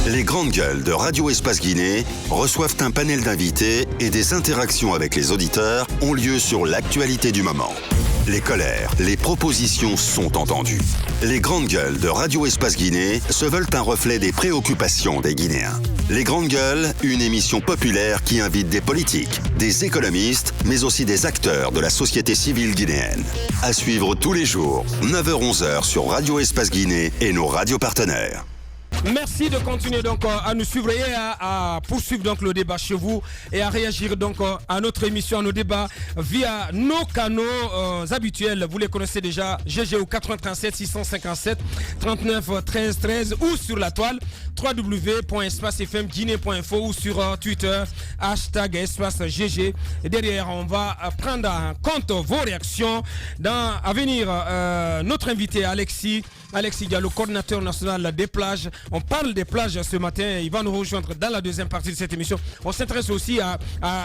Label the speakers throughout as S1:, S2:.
S1: Les grandes gueules de Radio Espace Guinée reçoivent un panel d'invités et des interactions avec les auditeurs ont lieu sur l'actualité du moment. Les colères, les propositions sont entendues. Les grandes gueules de Radio Espace Guinée se veulent un reflet des préoccupations des Guinéens. Les grandes gueules, une émission populaire qui invite des politiques, des économistes, mais aussi des acteurs de la société civile guinéenne. À suivre tous les jours, 9h-11h sur Radio Espace Guinée et nos radios partenaires.
S2: Merci de continuer donc à nous suivre et à poursuivre donc le débat chez vous et à réagir donc à notre émission, à nos débats via nos canaux habituels. Vous les connaissez déjà, GG au 87 657 39 13 13 ou sur la toile www.espacefmguinée.info ou sur Twitter #espacegg. Et derrière, on va prendre en compte vos réactions. À venir, notre invité Alexis Diallo, coordinateur national des plages. On parle des plages ce matin. Il va nous rejoindre dans la deuxième partie de cette émission. On s'intéresse aussi à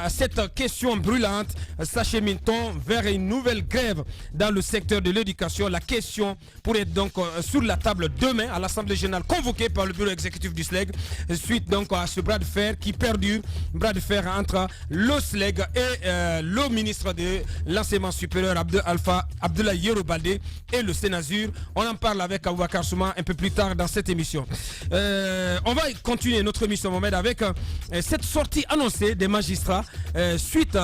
S2: cette question brûlante. S'achemine-t-on vers une nouvelle grève dans le secteur de l'éducation? La question pourrait être donc sur la table demain à l'Assemblée générale convoquée par le bureau exécutif du SLEG. Suite donc à ce bras de fer qui perdure. Bras de fer entre le SLEG et le ministre de l'enseignement supérieur Abdoulaye Yero Baldé et le Sénazur. On en parle avec Aboubakar Souma un peu plus tard dans cette émission. On va continuer notre émission, Mohamed, avec cette sortie annoncée des magistrats suite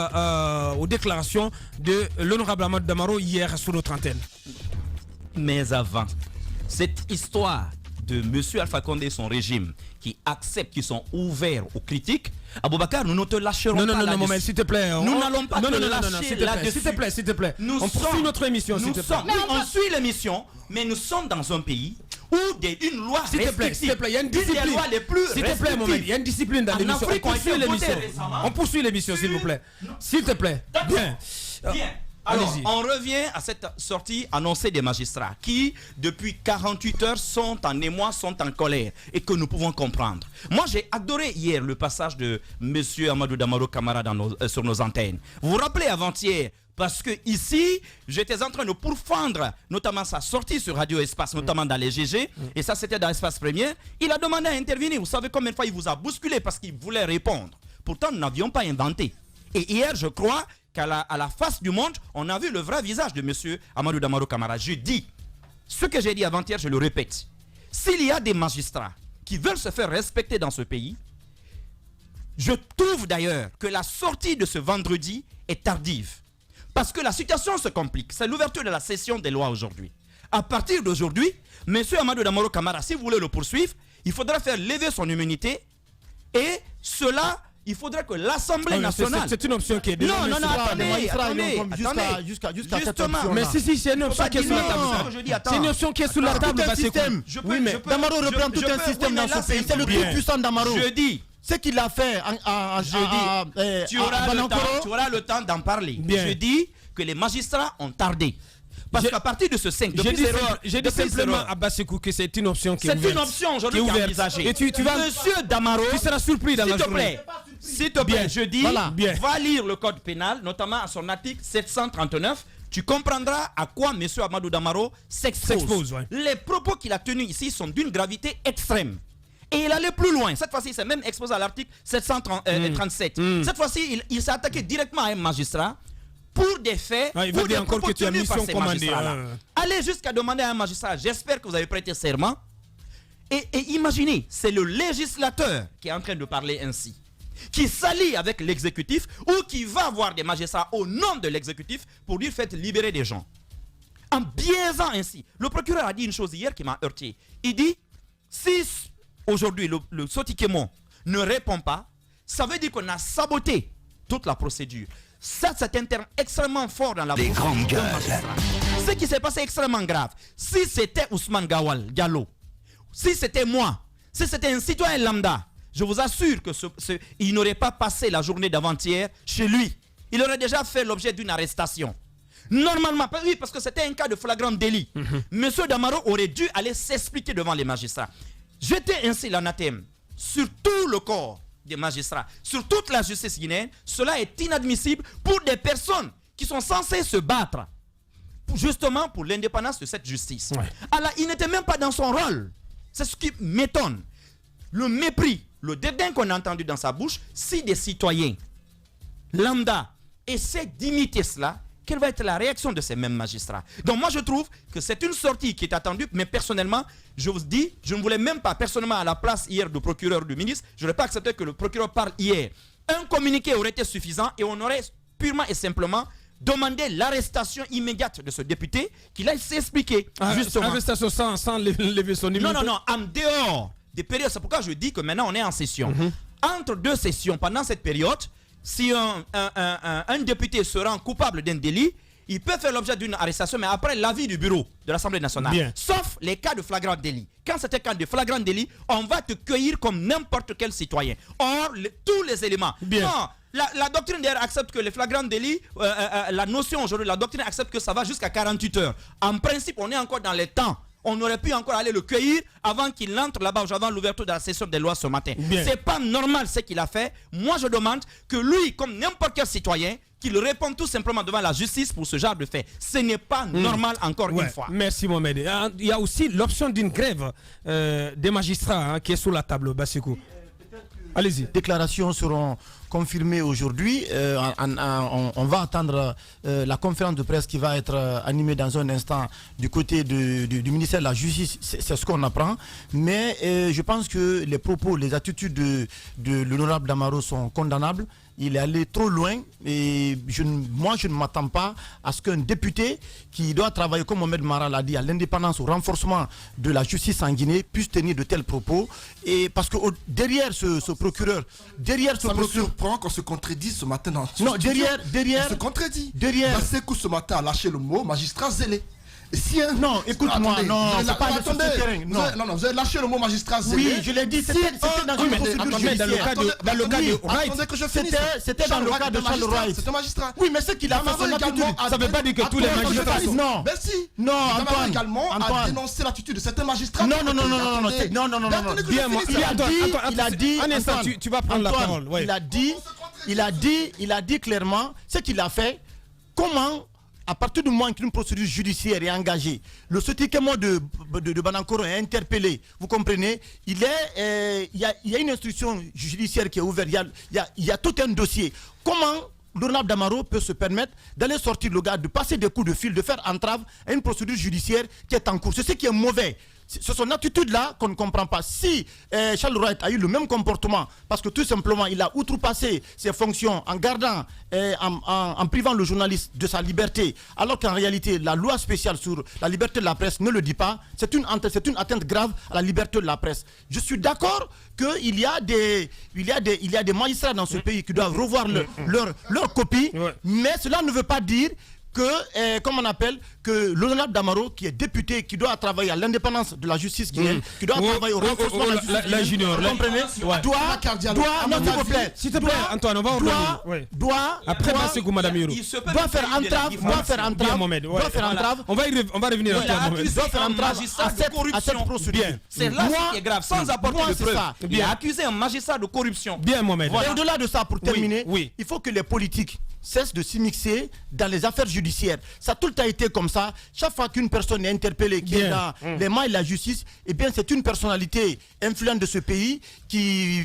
S2: aux déclarations de l'honorable Amadou Damaro hier sur notre antenne.
S3: Mais avant, cette histoire de M. Alpha Condé et son régime qui acceptent, qui sont ouverts aux critiques, Aboubakar, nous ne te lâcherons pas là-dessus.
S2: Non, Mohamed, s'il te plaît.
S3: Nous n'allons pas te lâcher là-dessus.
S2: S'il te plaît. On poursuit notre émission, s'il te plaît.
S3: On suit l'émission, mais nous sommes dans un pays où une loi restrictive,
S2: s'il te plaît, il y a une discipline.
S3: Des lois les plus
S2: s'il te plaît, Mohamed, il y a une discipline dans l'émission. On poursuit l'émission, s'il vous plaît. S'il te plaît. Bien.
S3: Alors, on revient à cette sortie annoncée des magistrats qui, depuis 48 heures, sont en émoi, sont en colère et que nous pouvons comprendre. Moi, j'ai adoré hier le passage de M. Amadou Damaro Camara sur nos antennes. Vous vous rappelez avant-hier? Parce que ici, j'étais en train de pourfendre notamment sa sortie sur Radio Espace, notamment dans les GG, et ça c'était dans Espace Première. Il a demandé à intervenir. Vous savez combien de fois il vous a bousculé parce qu'il voulait répondre. Pourtant, nous n'avions pas inventé. Et hier, je crois qu'à la face du monde, on a vu le vrai visage de M. Amadou Damaro Camara. Je dis, ce que j'ai dit avant-hier, je le répète. S'il y a des magistrats qui veulent se faire respecter dans ce pays, je trouve d'ailleurs que la sortie de ce vendredi est tardive. Parce que la situation se complique. C'est l'ouverture de la session des lois aujourd'hui. À partir d'aujourd'hui, M. Amadou Damaro Camara, si vous voulez le poursuivre, il faudra faire lever son immunité. Et cela, il faudrait que l'Assemblée nationale...
S2: C'est une option qui est déjà...
S3: Non, attendez.
S2: Justement. Mais si, c'est une option qui est sur la table. C'est une option qui est sur la table.
S4: Oui, mais Damaro reprend tout un système dans ce pays. C'est le tout puissant Damaro.
S3: Je dis...
S4: Ce qu'il a fait
S3: tu auras le temps d'en parler.
S2: Bien.
S3: Je dis que les magistrats ont tardé. Parce qu'à partir de ce 5,
S2: j'ai dit simplement à Bassikou que c'est une option qui est ouverte.
S3: C'est une option aujourd'hui qui est envisagée.
S2: Et tu vas,
S3: Monsieur Damaro,
S2: tu seras surpris dans la journée.
S3: S'il te plaît, je dis, va lire le code pénal, notamment à son article 739. Tu comprendras à quoi M. Amadou Damaro s'expose. Les propos qu'il a tenus ici sont d'une gravité extrême. Et il allait plus loin. Cette fois-ci, il s'est même exposé à l'article 737. Cette fois-ci, il s'est attaqué directement à un magistrat pour des faits, pour des propos tenus par ces magistrats-là. Allez jusqu'à demander à un magistrat, j'espère que vous avez prêté serment. Et imaginez, c'est le législateur qui est en train de parler ainsi, qui s'allie avec l'exécutif ou qui va voir des magistrats au nom de l'exécutif pour dire faites libérer des gens. En biaisant ainsi. Le procureur a dit une chose hier qui m'a heurté. Il dit, si aujourd'hui le Sotikemon ne répond pas, ça veut dire qu'on a saboté toute la procédure. Ça, c'est un terme extrêmement fort dans la
S1: Les grandes gueules.
S3: Ce qui s'est passé est extrêmement grave. Si c'était Ousmane Diallo, si c'était moi, si c'était un citoyen lambda, je vous assure que il n'aurait pas passé la journée d'avant-hier chez lui. Il aurait déjà fait l'objet d'une arrestation. Normalement, oui, parce que c'était un cas de flagrant délit. Monsieur Damaro aurait dû aller s'expliquer devant les magistrats. Jeter ainsi l'anathème sur tout le corps des magistrats, sur toute la justice guinéenne, cela est inadmissible pour des personnes qui sont censées se battre justement pour l'indépendance de cette justice. Alors, il n'était même pas dans son rôle. C'est ce qui m'étonne. le mépris, le dédain qu'on a entendu dans sa bouche, si des citoyens lambda essaient d'imiter cela, quelle va être la réaction de ces mêmes magistrats? Donc moi je trouve que c'est une sortie qui est attendue, mais personnellement, je vous dis, je ne voulais même pas, personnellement à la place hier du procureur du ministre, je n'aurais pas accepté que le procureur parle hier. Un communiqué aurait été suffisant et on aurait purement et simplement demandé l'arrestation immédiate de ce député, qu'il aille s'expliquer. Justement.
S2: Arrestation sans lever son immunité.
S3: Non, en dehors des périodes. C'est pourquoi je dis que maintenant on est en session. Entre deux sessions, pendant cette période, si un député se rend coupable d'un délit, il peut faire l'objet d'une arrestation, mais après l'avis du bureau de l'Assemblée nationale.
S2: Bien.
S3: Sauf les cas de flagrant délit. Quand c'est un cas de flagrant délit, on va te cueillir comme n'importe quel citoyen. Or, tous les éléments.
S2: Bien.
S3: Non, la doctrine d'ailleurs accepte que les flagrants délits, la notion aujourd'hui, la doctrine accepte que ça va jusqu'à 48 heures. En principe, on est encore dans les temps. On aurait pu encore aller le cueillir avant qu'il entre là-bas, avant l'ouverture de la session des lois ce matin. C'est pas normal ce qu'il a fait. Moi, je demande que lui, comme n'importe quel citoyen, qu'il réponde tout simplement devant la justice pour ce genre de fait. Ce n'est pas normal encore une fois.
S2: Merci Mohamed. Il y a aussi l'option d'une grève des magistrats qui est sur la table, Bassikou. Allez-y.
S4: Les déclarations seront confirmées aujourd'hui. On va attendre la conférence de presse qui va être animée dans un instant du côté du ministère de la Justice. C'est ce qu'on apprend. Mais je pense que les propos, les attitudes de l'honorable Damaro sont condamnables. Il est allé trop loin et moi je ne m'attends pas à ce qu'un député qui doit travailler, comme Mohamed Mara l'a dit, à l'indépendance, au renforcement de la justice en Guinée puisse tenir de tels propos. Et parce que derrière ce procureur,
S5: ça me surprend qu'on se contredise ce matin dans ce
S4: non,
S5: studio.
S4: derrière,
S5: on se contredit.
S4: Derrière.
S5: Basekou ce matin a lâché le mot magistrat zélé. Si
S4: non, écoute-moi, non, c'est pas sur ce terrain.
S5: Non, vous avez lâché le mot magistrat zélé.
S4: Oui, je l'ai dit, c'était dans une procédure judiciaire.
S5: Dans le cas de Wright.
S4: C'était dans le cas de Charles Wright.
S5: C'est un magistrat.
S4: Oui, mais ce qu'il a fait, son attitude.
S2: Ça ne veut pas dire que tous les magistrats sont...
S4: Non.
S5: Merci.
S4: Non, Antoine.
S5: également à dénoncer l'attitude de certains magistrats.
S4: Non.
S2: Il a dit... Un instant, tu vas prendre la parole.
S4: Il a dit clairement ce qu'il a fait. Comment... À partir du moment qu'une procédure judiciaire est engagée, le Sotikemo de Banankoro est interpellé, vous comprenez, il y a une instruction judiciaire qui est ouverte, il y a tout un dossier. Comment l'honorable Damaro peut se permettre d'aller sortir le gars, de passer des coups de fil, de faire entrave à une procédure judiciaire qui est en cours? C'est ce qui est mauvais. C'est son attitude-là qu'on ne comprend pas. Si Charles Wright a eu le même comportement, parce que tout simplement il a outrepassé ses fonctions en gardant, en privant le journaliste de sa liberté, alors qu'en réalité la loi spéciale sur la liberté de la presse ne le dit pas, c'est une atteinte grave à la liberté de la presse. Je suis d'accord qu'il y a des magistrats dans ce pays qui doivent revoir leur copie, mais cela ne veut pas dire que, comme on appelle, que l'honorable Damaro, qui est député, qui doit travailler à l'indépendance de la justice guinéenne, qui doit travailler au renforcement de la justice guinéenne,
S2: junior,
S4: vous comprenez, non, s'il vous plaît,
S2: s'il te plaît, Antoine, on va revenir. Après, Basekou, Madame Yoro.
S4: Doit faire entrave,
S2: on va revenir
S3: doit faire entrave
S4: à cette procédure.
S3: C'est là ce qui est grave, sans apporter de preuves. Il a accusé un magistrat de corruption.
S2: Bien, Mohamed.
S4: Et au-delà de ça, pour terminer, il faut que les politiques cessent de s'immiscer dans les affaires judiciaires. Ça a tout le temps été comme ça. Chaque fois qu'une personne est interpellée, qui est dans les mains de la justice, eh bien c'est une personnalité influente de ce pays qui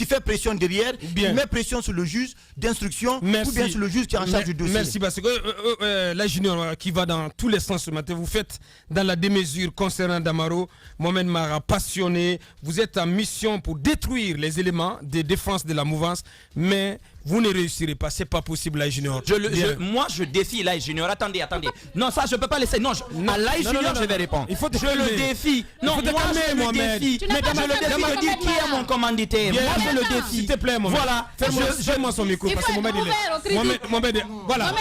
S4: fait pression derrière, qui met pression sur le juge d'instruction ou bien sur le juge qui est en charge du dossier.
S2: Merci, parce que la junior qui va dans tous les sens ce matin, vous faites dans la démesure concernant Damaro, Mohamed Mara, passionné, vous êtes en mission pour détruire les éléments de défense de la mouvance, mais vous ne réussirez pas, c'est pas possible, la junior.
S3: Moi, je défie la junior. Attendez. Non, ça, je peux pas laisser. Non, à la junior, je vais répondre.
S2: Il faut
S3: je le défie. Non, moi, je le défie. Mais je le défie. Qui est mon commanditaire? Moi, je le défie.
S2: S'il te plaît, Mohamed.
S3: Voilà.
S2: Fais-moi son micro, parce que Mohamed, Mohamed, voilà.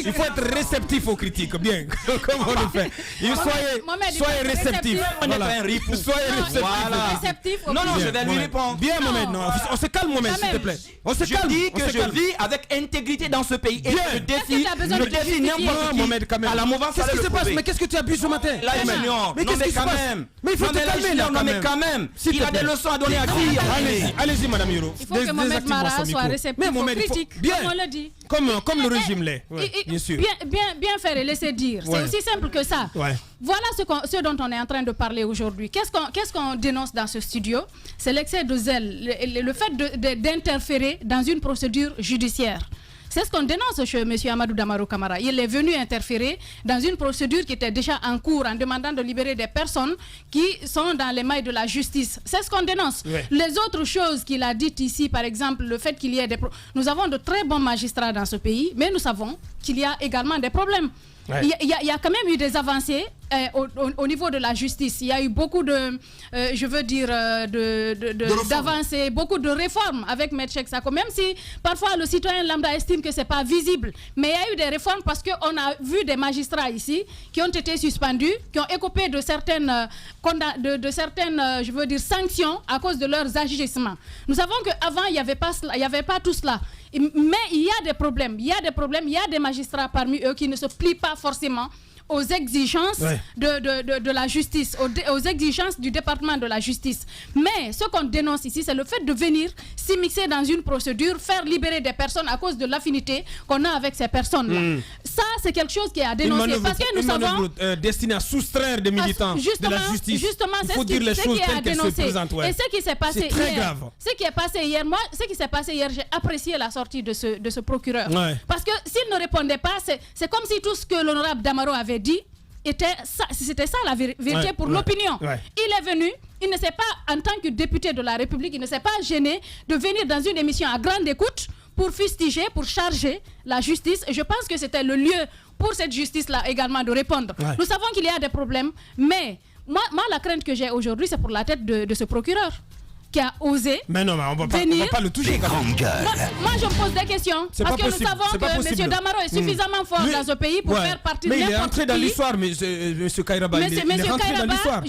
S2: Il faut être réceptif aux critiques. Bien. Comment on le fait? Soyez réceptif.
S3: On n'est pas un ripou.
S2: Soyez réceptif.
S3: Non, je vais lui répondre.
S2: Bien, Mohamed. On se calme, Mohamed, s'il te plaît.
S3: Je dis que je vis avec intégrité dans ce pays et je défie n'importe qui à la mouvance.
S2: Qu'est-ce qui se passe? Mais qu'est-ce que tu as bu ce matin?
S3: La junior,
S2: mais qu'est-ce qui se passe? Mais il faut te calmer là
S3: quand même. Il a des leçons à donner à qui?
S2: Allez-y, Madame Yoro.
S6: Il faut que Mohamed Mara soit réceptif aux critiques, comme on le dit.
S2: Comme le régime l'est, bien sûr.
S6: Bien faire et laisser dire. C'est aussi simple que ça. voilà ce dont on est en train de parler aujourd'hui. Qu'est-ce qu'on dénonce dans ce studio? C'est l'excès de zèle, le fait d'interférer dans une procédure judiciaire. C'est ce qu'on dénonce chez M. Amadou Damaro Camara. Il est venu interférer dans une procédure qui était déjà en cours en demandant de libérer des personnes qui sont dans les mailles de la justice. C'est ce qu'on dénonce. Ouais. Les autres choses qu'il a dites ici, par exemple, le fait qu'il y ait Nous avons de très bons magistrats dans ce pays, mais nous savons qu'il y a également des problèmes. Ouais. Il y a quand même eu des avancées au niveau de la justice. Il y a eu beaucoup d'avancées, beaucoup de réformes avec M. Cheikh Sako, même si parfois le citoyen lambda estime que ce n'est pas visible. Mais il y a eu des réformes parce qu'on a vu des magistrats ici qui ont été suspendus, qui ont écopé de certaines, sanctions à cause de leurs agissements. Nous savons qu'avant, il n'y avait pas tout cela. Mais il y a des problèmes. Il y a des magistrats parmi eux qui ne se plient pas forcément aux exigences de la justice, aux exigences du département de la justice. Mais ce qu'on dénonce ici, c'est le fait de venir s'immiscer dans une procédure, faire libérer des personnes à cause de l'affinité qu'on a avec ces personnes-là. Ça, c'est quelque chose qui est à dénoncer. Parce que nous savons...
S2: destiné à soustraire des militants de la justice.
S6: Justement, c'est ce qui est à dénoncer. Et ce qui s'est passé hier... C'est très grave. Ce qui s'est passé hier, j'ai apprécié la sortie de ce procureur. Ouais. Parce que s'il ne répondait pas, c'est comme si tout ce que l'honorable Damaro avait dit, c'était ça la vérité pour l'opinion. Ouais. Il est venu, il ne s'est pas, en tant que député de la République, il ne s'est pas gêné de venir dans une émission à grande écoute pour fustiger, pour charger la justice. Et je pense que c'était le lieu pour cette justice-là également de répondre. Ouais. Nous savons qu'il y a des problèmes, mais moi la crainte que j'ai aujourd'hui, c'est pour la tête de ce procureur qui a osé
S2: mais non, mais on va pas le toucher quand même.
S6: Moi je me pose des questions parce que nous savons que M. Damaro est suffisamment fort dans ce pays pour faire partie de n'importe qui.
S2: Mais il est entré dans l'histoire, M. Kairaba.
S6: Mais M. Kairaba,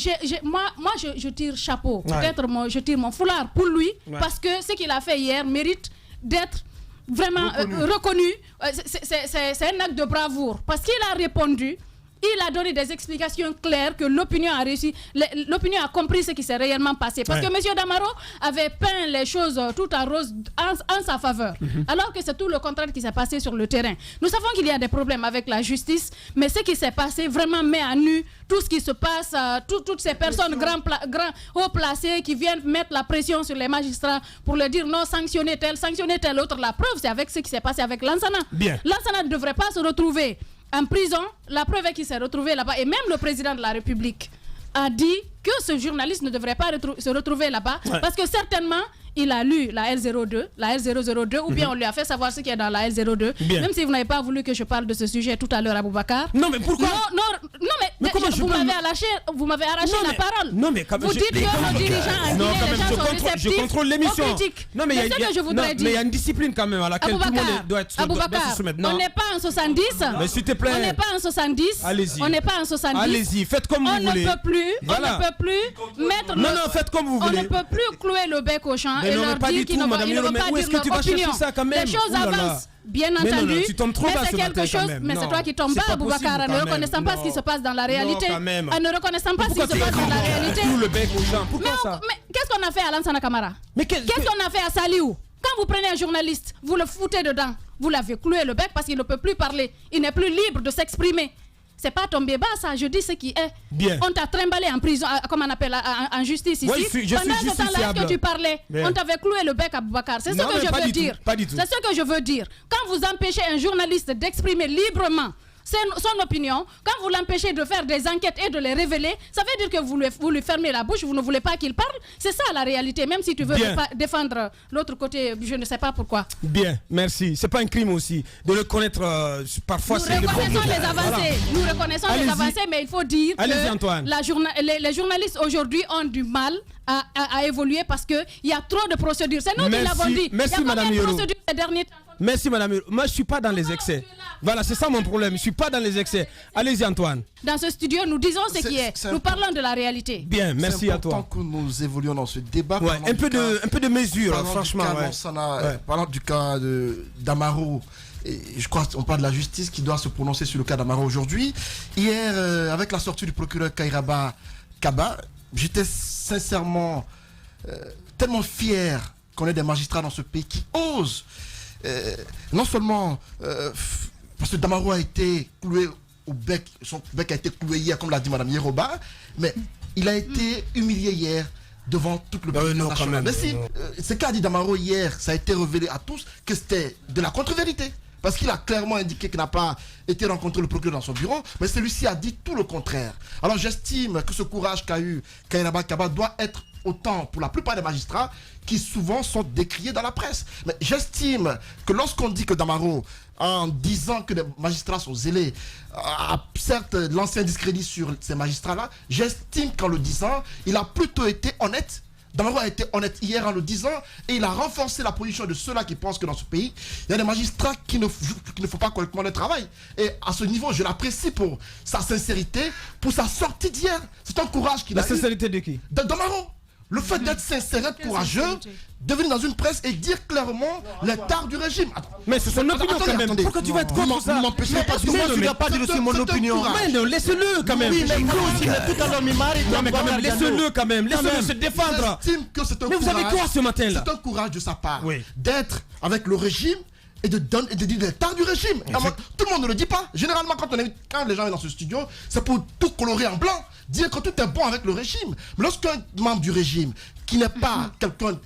S6: moi je tire chapeau. Peut-être je tire mon foulard pour lui parce que ce qu'il a fait hier mérite d'être vraiment reconnu. C'est un acte de bravoure parce qu'il a répondu. Il a donné des explications claires que l'opinion a réussi, l'opinion a compris ce qui s'est réellement passé. Parce que M. Damaro avait peint les choses tout en rose en sa faveur. Alors que c'est tout le contraire qui s'est passé sur le terrain. Nous savons qu'il y a des problèmes avec la justice, mais ce qui s'est passé vraiment met à nu tout ce qui se passe, toutes ces personnes haut placées qui viennent mettre la pression sur les magistrats pour leur dire non, sanctionner tel autre. La preuve, c'est avec ce qui s'est passé avec Lansana. Lansana ne devrait pas se retrouver en prison. La preuve est qu'il s'est retrouvé là-bas. Et même le président de la République a dit que ce journaliste ne devrait pas se retrouver là-bas parce que certainement il a lu la L02 ou bien on lui a fait savoir ce qui est dans la L02. Même si vous n'avez pas voulu que je parle de ce sujet tout à l'heure, Aboubacar.
S2: Non mais pourquoi?
S6: Non mais vous m'avez arraché la parole.
S2: Non mais
S6: vous dites que nos dirigeants en Guinée, les gens sont réceptifs.
S2: Je contrôle l'émission.
S6: Non mais il
S2: y a une discipline quand même à laquelle tout le monde doit se soumettre.
S6: On n'est pas en 70.
S2: Mais s'il te plaît.
S6: On n'est pas en 70.
S2: Allez-y.
S6: On n'est pas en 70.
S2: Allez-y, faites comme vous voulez.
S6: On ne peut plus mettre.
S2: Non, faites comme vous voulez.
S6: On ne peut plus clouer le bec au champ et leur dire qu'ils ne vont pas dire leur opinion. Les choses avancent. Bien entendu, mais c'est quelque chose, mais c'est toi qui tombes bas, Aboubacar, en ne reconnaissant pas ce qui se passe dans la réalité. En ne reconnaissant pas ce qui se passe dans la réalité. Mais qu'est-ce qu'on a fait à Lansana Camara? Qu'est-ce qu'on a fait à Saliou? Quand vous prenez un journaliste, vous le foutez dedans, vous l'avez cloué le bec parce qu'il ne peut plus parler, il n'est plus libre de s'exprimer. C'est pas tombé bas, ça, je dis ce qui est.
S2: Bien.
S6: On t'a trimballé en prison, comme on appelle en justice ici. Pendant ce temps-là que tu parlais, on t'avait cloué le bec à Boubacar. C'est ce que je veux dire. C'est ce que je veux dire. Quand vous empêchez un journaliste d'exprimer librement son opinion, quand vous l'empêchez de faire des enquêtes et de les révéler, ça veut dire que vous lui fermez la bouche, vous ne voulez pas qu'il parle. C'est ça la réalité, même si tu veux défendre l'autre côté, je ne sais pas pourquoi.
S2: Bien, merci. C'est pas un crime aussi de le connaître parfois.
S6: Nous reconnaissons les avancées. Nous reconnaissons les avancées, mais il faut dire que les journalistes aujourd'hui ont du mal à évoluer parce qu'il y a trop de procédures. C'est nous qui l'avons dit.
S2: Merci, Madame
S6: Yoro. Il y a combien de procédures ces derniers temps?
S2: Merci Madame. Moi je suis pas dans les excès. Voilà, c'est ça mon problème. Je suis pas dans les excès. Allez-y Antoine.
S6: Dans ce studio, nous disons ce qui est. Nous parlons de la réalité.
S2: Bien, merci à toi.
S5: C'est important que nous évoluions dans ce débat.
S2: Ouais, un peu de mesure, franchement.
S5: Parlant du cas d'Amaro. Et je crois qu'on parle de la justice qui doit se prononcer sur le cas d'Amaro aujourd'hui. Hier, avec la sortie du procureur Kairaba Kaba, j'étais sincèrement tellement fier qu'on ait des magistrats dans ce pays qui osent non seulement parce que Damaro a été cloué son bec a été cloué hier, comme l'a dit Mme Yeroba, mais il a été humilié hier devant toute le peuple national. Mais si, ce qu'a dit Damaro hier, ça a été révélé à tous que c'était de la contre-vérité. Parce qu'il a clairement indiqué qu'il n'a pas été rencontré le procureur dans son bureau, mais celui-ci a dit tout le contraire. Alors j'estime que ce courage qu'a eu Kairaba Kaba doit être autant pour la plupart des magistrats qui souvent sont décriés dans la presse. Mais j'estime que lorsqu'on dit que Damaro, en disant que les magistrats sont zélés, a certes lancé un discrédit sur ces magistrats-là, j'estime qu'en le disant, il a plutôt été honnête. Damaro a été honnête hier en le disant et il a renforcé la position de ceux-là qui pensent que dans ce pays, il y a des magistrats qui ne font pas correctement leur travail. Et à ce niveau, je l'apprécie pour sa sincérité, pour sa sortie d'hier. C'est un courage qu'il a eu.
S2: La sincérité de qui?
S5: De Damaro. Le fait d'être sincère, être courageux, de venir dans une presse et dire clairement les tares du régime.
S2: Mais c'est son opinion quand même. Pourquoi tu vas être contre ça?
S5: Ne m'empêchez pas, parce que moi je ne dois pas dire aussi mon opinion.
S2: Mais non, laissez-le quand même.
S5: Oui, mais vous aussi, tout à l'heure,
S2: non, mais quand même, laissez-le quand même. Laissez-le se défendre.
S5: J'estime que c'est un courage.
S2: Mais vous avez quoi ce matin-là?
S5: C'est un courage de sa part d'être avec le régime et de dire les tares du régime. Tout le monde ne le dit pas. Généralement, quand les gens viennent dans ce studio, c'est pour tout colorer en blanc, dire que tout est bon avec le régime. Mais lorsqu'un membre du régime qui n'est pas quelqu'un,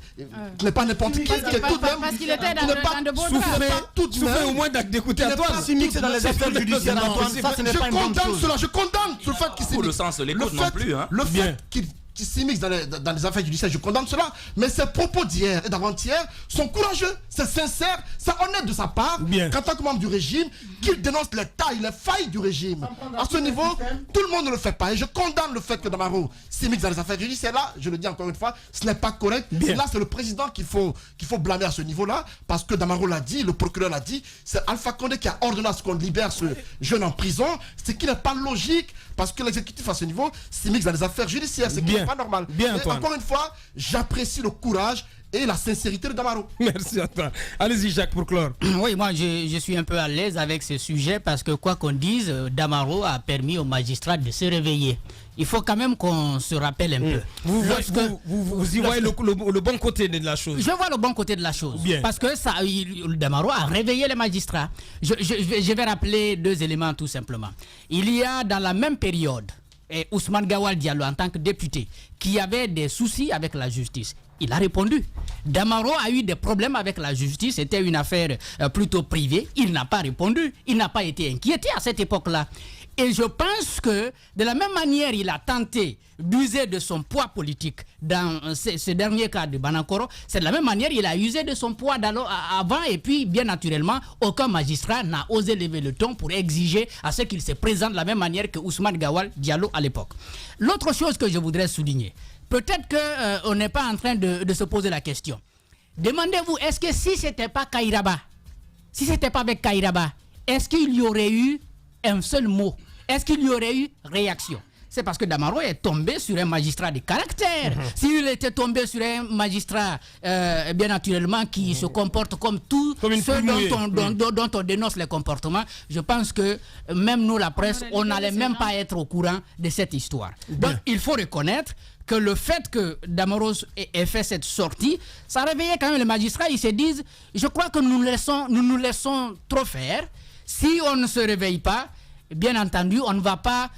S5: qui n'est pas n'importe qui, qui est tout de même,
S6: parce qu'il était dans de beaux draps.
S2: Souffrez au moins d'écouter Antoine.
S5: C'est dans les affaires judiciaires d'Antoine. Ça, ce n'est pas une bonne chose. Je condamne ce fait qu'il s'immisce.
S3: Le sens de l'écoute non plus.
S5: Le fait qui s'immisce dans les affaires judiciaires, je condamne cela. Mais ses propos d'hier et d'avant-hier sont courageux, c'est sincère, c'est honnête de sa part. Qu'en tant que membre du régime, qu'il dénonce les tailles, les failles du régime. À ce niveau, tout le monde ne le fait pas. Et je condamne le fait que Damaro s'immisce dans les affaires judiciaires. Là, je le dis encore une fois, ce n'est pas correct. Et là, c'est le président qu'il faut blâmer à ce niveau-là. Parce que Damaro l'a dit, le procureur l'a dit, c'est Alpha Condé qui a ordonné à ce qu'on libère ce jeune en prison. Ce qui n'est pas logique. Parce que l'exécutif à ce niveau s'immisce dans les affaires judiciaires. C'est pas normal. Et encore une fois, j'apprécie le courage et la sincérité de Damaro.
S2: Merci à toi. Allez-y Jacques pour clore.
S7: Oui, moi je suis un peu à l'aise avec ce sujet parce que quoi qu'on dise, Damaro a permis aux magistrats de se réveiller. Il faut quand même qu'on se rappelle un peu.
S2: Vous y voyez le bon côté de la chose.
S7: Je vois le bon côté de la chose. Parce que Damaro a réveillé les magistrats. Je vais rappeler 2 éléments tout simplement. Il y a dans la même période Ousmane Gawal Diallo en tant que député qui avait des soucis avec la justice. Il a répondu. Damaro a eu des problèmes avec la justice. C'était une affaire plutôt privée. Il n'a pas répondu. Il n'a pas été inquiété à cette époque-là. Et je pense que de la même manière, il a tenté d'user de son poids politique dans ce dernier cas de Banankoro. C'est de la même manière, il a usé de son poids avant. Et puis, bien naturellement, aucun magistrat n'a osé lever le ton pour exiger à ce qu'il se présente de la même manière que Ousmane Gawal Diallo à l'époque. L'autre chose que je voudrais souligner, peut-être qu'on n'est pas en train de se poser la question. Demandez-vous, est-ce que si ce n'était pas Kairaba, si ce n'était pas avec Kairaba, est-ce qu'il y aurait eu un seul mot? Est-ce qu'il y aurait eu réaction? C'est parce que Damaro est tombé sur un magistrat de caractère. S'il était tombé sur un magistrat, bien naturellement, qui se comporte comme tous ceux dont on dénonce les comportements, je pense que même nous, la presse, on n'allait même pas être au courant de cette histoire. Donc, il faut reconnaître que le fait que Damaro ait fait cette sortie, ça réveillait quand même les magistrats. Ils se disent, je crois que nous nous laissons trop faire. Si on ne se réveille pas, bien entendu, on ne va pas,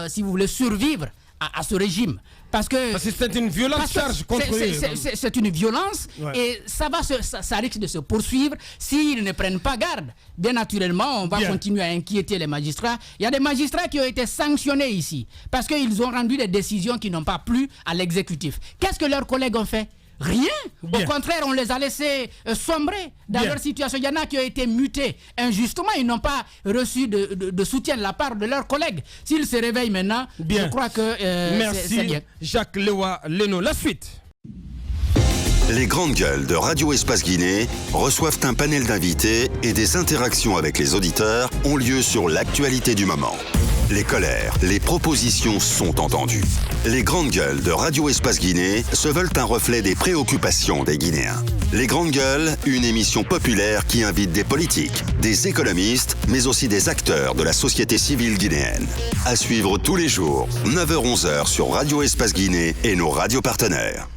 S7: si vous voulez, survivre à ce régime. Parce que
S2: c'est une violente charge contre eux.
S7: C'est une violence et ça risque de se poursuivre s'ils ne prennent pas garde. Bien naturellement, on va continuer à inquiéter les magistrats. Il y a des magistrats qui ont été sanctionnés ici parce qu'ils ont rendu des décisions qui n'ont pas plu à l'exécutif. Qu'est-ce que leurs collègues ont fait? Rien. Au contraire, on les a laissés sombrer dans leur situation. Il y en a qui ont été mutés injustement. Ils n'ont pas reçu de soutien de la part de leurs collègues. S'ils se réveillent maintenant, je crois que c'est bien.
S2: Jacques Lewa Leno. La suite.
S1: Les grandes gueules de Radio Espace Guinée reçoivent un panel d'invités et des interactions avec les auditeurs ont lieu sur l'actualité du moment. Les colères, les propositions sont entendues. Les grandes gueules de Radio Espace Guinée se veulent un reflet des préoccupations des Guinéens. Les grandes gueules, une émission populaire qui invite des politiques, des économistes, mais aussi des acteurs de la société civile guinéenne. À suivre tous les jours, 9h-11h sur Radio Espace Guinée et nos radios partenaires.